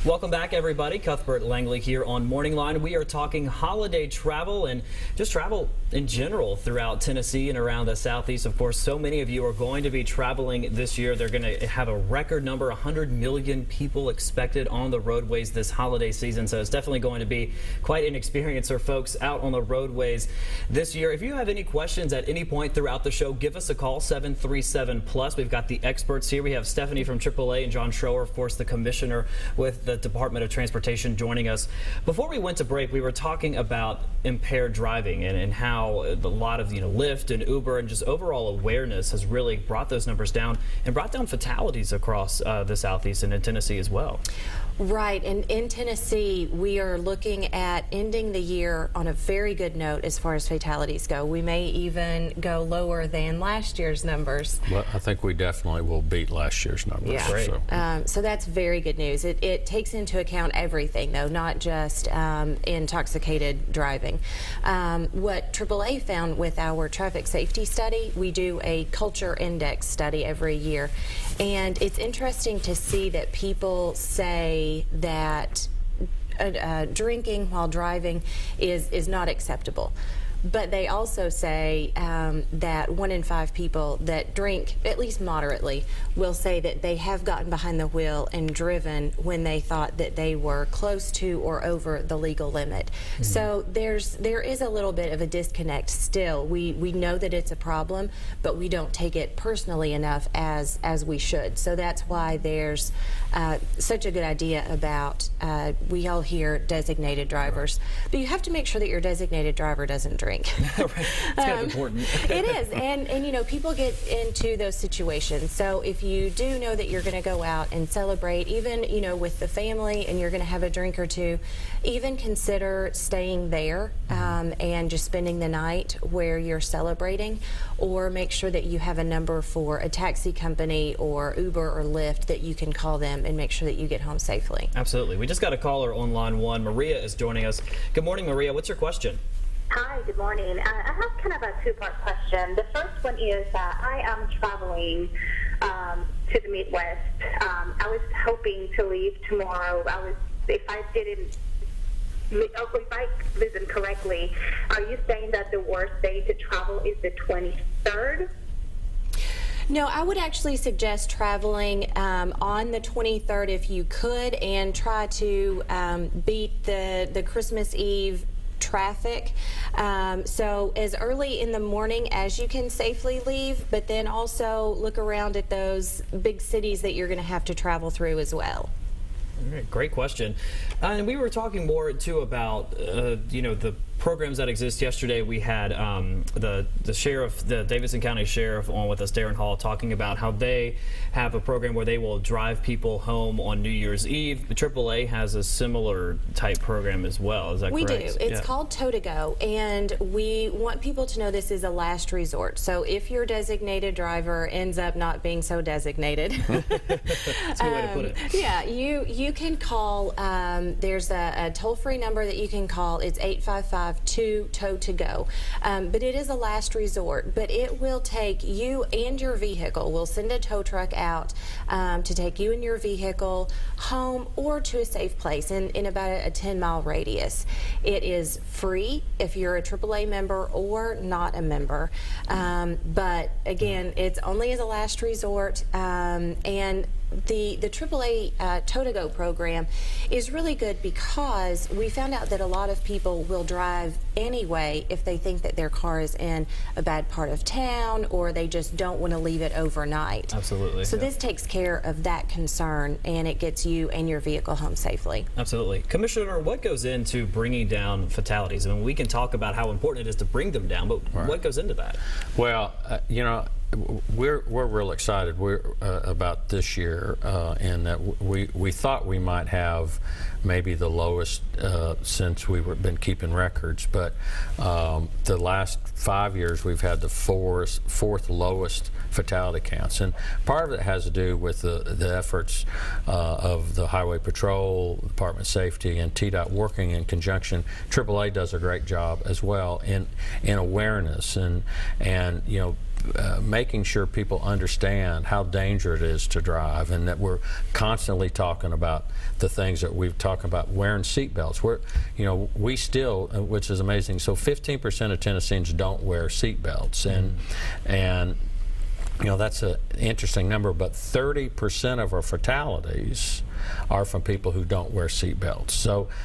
Welcome back, everybody. Cuthbert Langley here on Morningline. We are talking holiday travel and just travel in general throughout Tennessee and around the Southeast. Of course, so many of you are going to be traveling this year. They're going to have a record number, 100 million people expected on the roadways this holiday season. So it's definitely going to be quite an experience for folks out on the roadways this year. If you have any questions at any point throughout the show, give us a call, 737+. We've got the experts here. We have Stephanie from AAA and John Schroer, of course, the commissioner with the Department of Transportation, joining us. Before we went to break, we were talking about impaired driving and how a lot of Lyft and Uber and just overall awareness has really brought those numbers down and brought down fatalities across the Southeast and in Tennessee as well. Right, and in Tennessee, we are looking at ending the year on a very good note as far as fatalities go. We may even go lower than last year's numbers. Well, I think we definitely will beat last year's numbers. Yeah. Great. So that's very good news. It takes into account everything, though, not just intoxicated driving. What AAA found with our traffic safety study, we do a culture index study every year, and it's interesting to see that people say that drinking while driving is not acceptable. But they also say that 1 in 5 people that drink, at least moderately, will say that they have gotten behind the wheel and driven when they thought that they were close to or over the legal limit. Mm-hmm. So there is a little bit of a disconnect still. We know that it's a problem, but we don't take it personally enough as we should. So that's why there's such a good idea about, we all hear designated drivers. Right. But you have to make sure that your designated driver doesn't drink. Right. It's kind of important. It is, and people get into those situations. So if you do know that you're going to go out and celebrate, even with the family, and you're going to have a drink or two, even consider staying there and just spending the night where you're celebrating, or make sure that you have a number for a taxi company or Uber or Lyft that you can call them and make sure that you get home safely. Absolutely. We just got a caller on line 1. Maria is joining us. Good morning, Maria. What's your question? Hi, good morning. I have kind of a two-part question. The first one is I am traveling to the Midwest. I was hoping to leave tomorrow. If I listen correctly, are you saying that the worst day to travel is the 23rd? No, I would actually suggest traveling on the 23rd if you could, and try to beat the Christmas Eve traffic. So as early in the morning as you can safely leave, but then also look around at those big cities that you're going to have to travel through as well. All right, great question. And we were talking more too about the programs that exist. Yesterday we had the sheriff, the Davidson County Sheriff, on with us, Darren Hall, talking about how they have a program where they will drive people home on New Year's Eve. The AAA has a similar type program as well. Is that correct? We do. It's called Tow to Go, and we want people to know this is a last resort. So if your designated driver ends up not being so designated, that's a good way to put it. Yeah, you can call. There's a toll-free number that you can call. It's 855-2-TOW-TO-GO. But it is a last resort. But it will take you and your vehicle. We'll send a tow truck out to take you and your vehicle home or to a safe place in about a 10-mile radius. It is free if you're a AAA member or not a member. But again, it's only as a last resort, and the AAA Tow to Go program is really good because we found out that a lot of people will drive anyway if they think that their car is in a bad part of town or they just don't want to leave it overnight. Absolutely. So this takes care of that concern, and it gets you and your vehicle home safely. Absolutely. Commissioner, what goes into bringing down fatalities? I mean, we can talk about how important it is to bring them down, but what goes into that? Well, we're real excited about this year, and that we thought we might have maybe the lowest since we've been keeping records, but the last 5 years we've had the fourth lowest fatality counts, and part of it has to do with the efforts of the Highway Patrol, Department of Safety, and TDOT working in conjunction. AAA does a great job as well in awareness and making sure people understand how dangerous it is to drive, and that we're constantly talking about the things that we've talked about, wearing seatbelts. We still, which is amazing, so 15% of Tennesseans don't wear seatbelts, and that's an interesting number, but 30% of our fatalities are from people who don't wear seatbelts.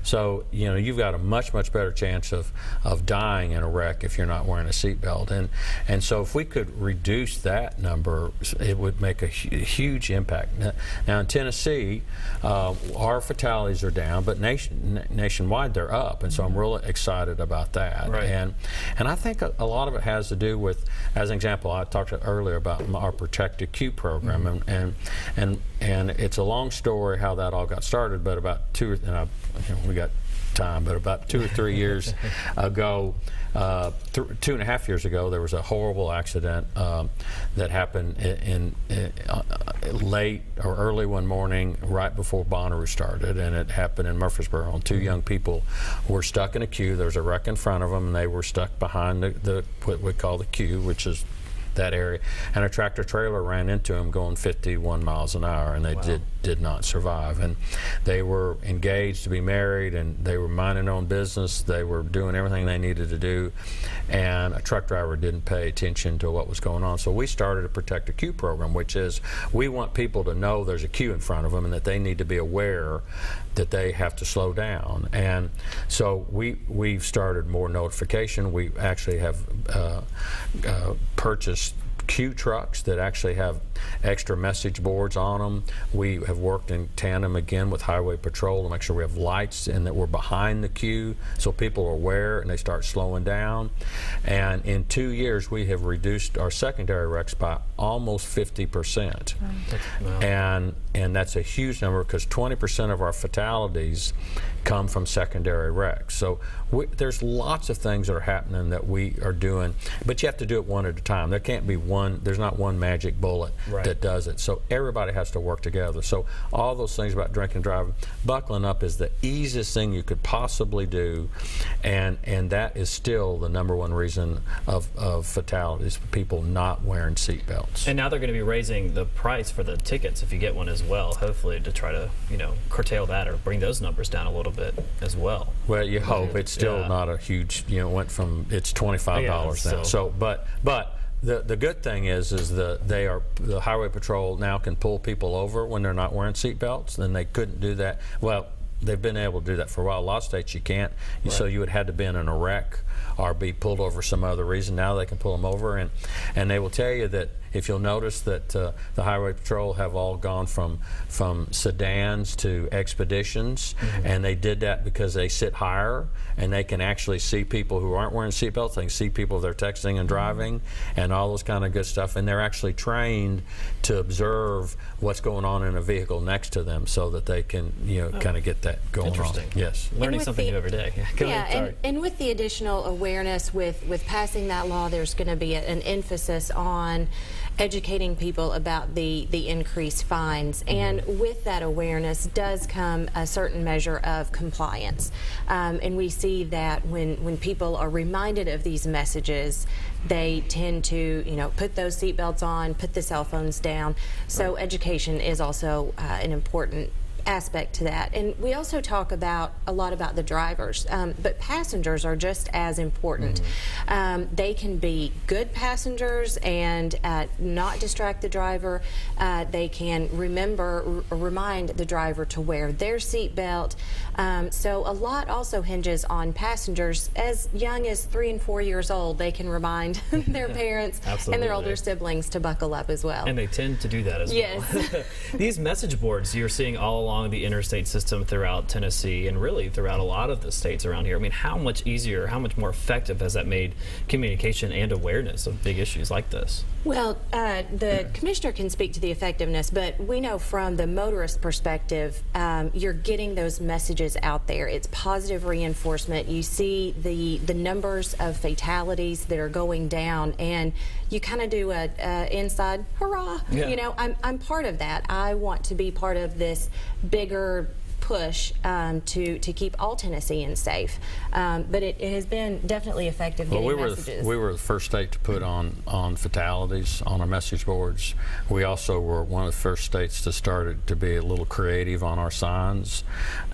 So you've got a much better chance of dying in a wreck if you're not wearing a seatbelt. And so if we could reduce that number, it would make a huge impact. Now in Tennessee, our fatalities are down, but nationwide they're up, and so I'm really excited about that. Right. And I think a lot of it has to do with, as an example, I talked earlier about our Protected Queue program, and it's a long story how that all got started, but about we got time, but about 2 or 3 years ago, 2.5 years ago, there was a horrible accident that happened in late or early one morning, right before Bonnaroo started, and it happened in Murfreesboro. And 2 young people were stuck in a queue. There was a wreck in front of them, and they were stuck behind what we call the queue, which is that area, and a tractor trailer ran into them going 51 miles an hour, and they did not survive. And they were engaged to be married, and they were minding their own business. They were doing everything they needed to do, and a truck driver didn't pay attention to what was going on. So we started a Protect a Queue program, which is we want people to know there's a queue in front of them and that they need to be aware that they have to slow down. And so we've started more notification. We actually have purchased queue trucks that actually have extra message boards on them. We have worked in tandem again with Highway Patrol to make sure we have lights and that we're behind the queue so people are aware and they start slowing down. And in 2 years we have reduced our secondary wrecks by almost 50%. And that's a huge number, because 20% of our fatalities come from secondary wrecks. So there's lots of things that are happening that we are doing, but you have to do it one at a time. There can't be there's not one magic bullet that does it. So everybody has to work together. So all those things about drinking and driving, buckling up is the easiest thing you could possibly do, and that is still the #1 reason of fatalities, people not wearing seatbelts. And now they're going to be raising the price for the tickets if you get one as well, hopefully to try to curtail that or bring those numbers down a little bit as well. Well, you hope. It's still not a huge, went from, it's $25 now. So, but the good thing is the Highway Patrol now can pull people over when they're not wearing seatbelts, and they couldn't do that. Well, they've been able to do that for a while. A lot of states you can't. So you would have to be in a wreck or be pulled over some other reason. Now they can pull them over, and they will tell you that if you'll notice that the Highway Patrol have all gone from sedans to expeditions, and they did that because they sit higher and they can actually see people who aren't wearing seatbelts. They can see people they're texting and driving and all those kind of good stuff, and they're actually trained to observe what's going on in a vehicle next to them so that they can kind of get that going on. Interesting. Yes. Learning something new every day. Go ahead, and with the additional awareness with passing that law, there's going to be an emphasis on educating people about the increased fines, and with that awareness does come a certain measure of compliance, and we see that when people are reminded of these messages, they tend to put those seatbelts on, put the cell phones down. So education is also an important aspect to that. And we also talk a lot about the drivers, but passengers are just as important. They can be good passengers and not distract the driver. They can remind the driver to wear their seatbelt. So a lot also hinges on passengers as young as 3 and 4 years old. They can remind their parents and their older siblings to buckle up as well. And they tend to do that as well. These message boards you're seeing all along the interstate system throughout Tennessee and really throughout a lot of the states around here. I mean, how much easier, how much more effective has that made communication and awareness of big issues like this? Well, the commissioner can speak to the effectiveness, but we know from the motorist perspective, you're getting those messages out there. It's positive reinforcement. You see the numbers of fatalities that are going down, and you kind of do a inside hurrah. I'm part of that. I want to be part of this bigger push to keep all Tennesseans safe. But it has been definitely effective getting messages. We were the first state to put on fatalities on our message boards. We also were one of the first states to start to be a little creative on our signs,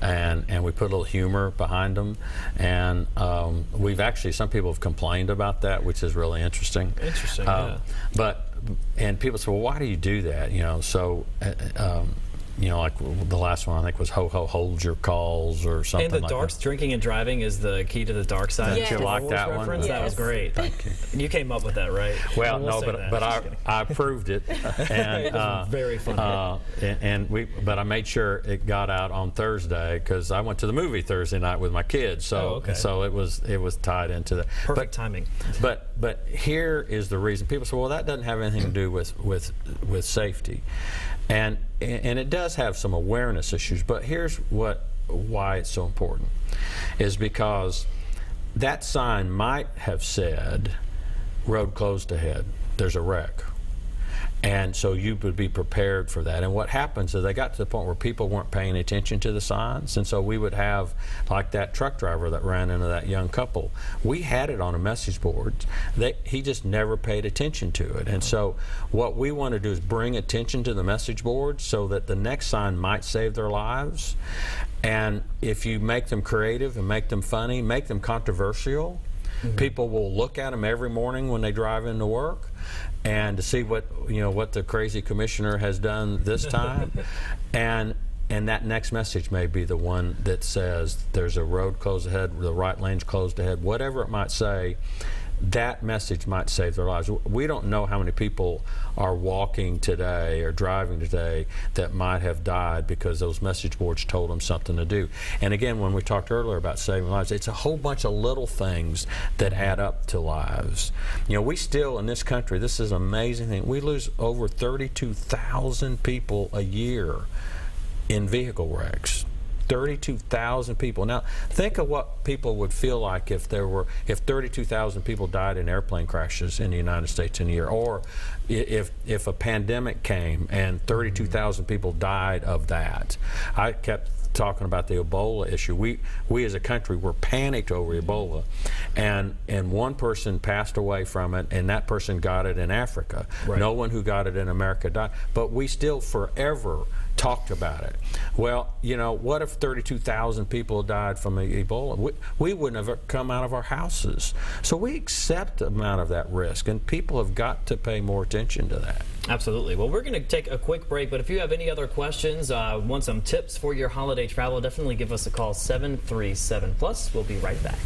and we put a little humor behind them. And we've actually, some people have complained about that, which is really interesting. Interesting, yeah. And people say, well, why do you do that? You know, so you know, like the last one I think was "Ho ho, hold your calls" or something. And the like darks, that. Drinking and driving is the key to the dark side. Yes. Did you like that one? Yes. That was great. Thank you. You came up with that, right? Well, We'll no, but I proved it, and it was very funny. But I made sure it got out on Thursday because I went to the movie Thursday night with my kids, so so it was tied into that. Perfect timing. But here is the reason. People say, well, that doesn't have anything to do with safety, and it does have some awareness issues. But here's why it's so important, is because that sign might have said, "Road closed ahead. There's a wreck." And so you would be prepared for that. And what happens is they got to the point where people weren't paying attention to the signs. And so we would have, like that truck driver that ran into that young couple. We had it on a message board. He just never paid attention to it. And so what we want to do is bring attention to the message board so that the next sign might save their lives. And if you make them creative and make them funny, make them controversial, people will look at them every morning when they drive into work, and to see what the crazy commissioner has done this time, and that next message may be the one that says there's a road closed ahead, the right lane's closed ahead, whatever it might say. That message might save their lives. We don't know how many people are walking today or driving today that might have died because those message boards told them something to do. And again, when we talked earlier about saving lives, it's a whole bunch of little things that add up to lives. You know, we still, in this country, this is an amazing thing, we lose over 32,000 people a year in vehicle wrecks. 32,000 people. Now, think of what people would feel like if 32,000 people died in airplane crashes in the United States in a year, or if a pandemic came and 32,000 people died of that. I kept talking about the Ebola issue. We as a country were panicked over Ebola, and one person passed away from it, and that person got it in Africa. Right. No one who got it in America died, but we still forever talked about it. Well, you know, what if 32,000 people died from Ebola? We wouldn't have come out of our houses. So we accept the amount of that risk, and people have got to pay more attention to that. Absolutely. Well, we're going to take a quick break, but if you have any other questions, want some tips for your holiday travel, definitely give us a call, 737+. We'll be right back.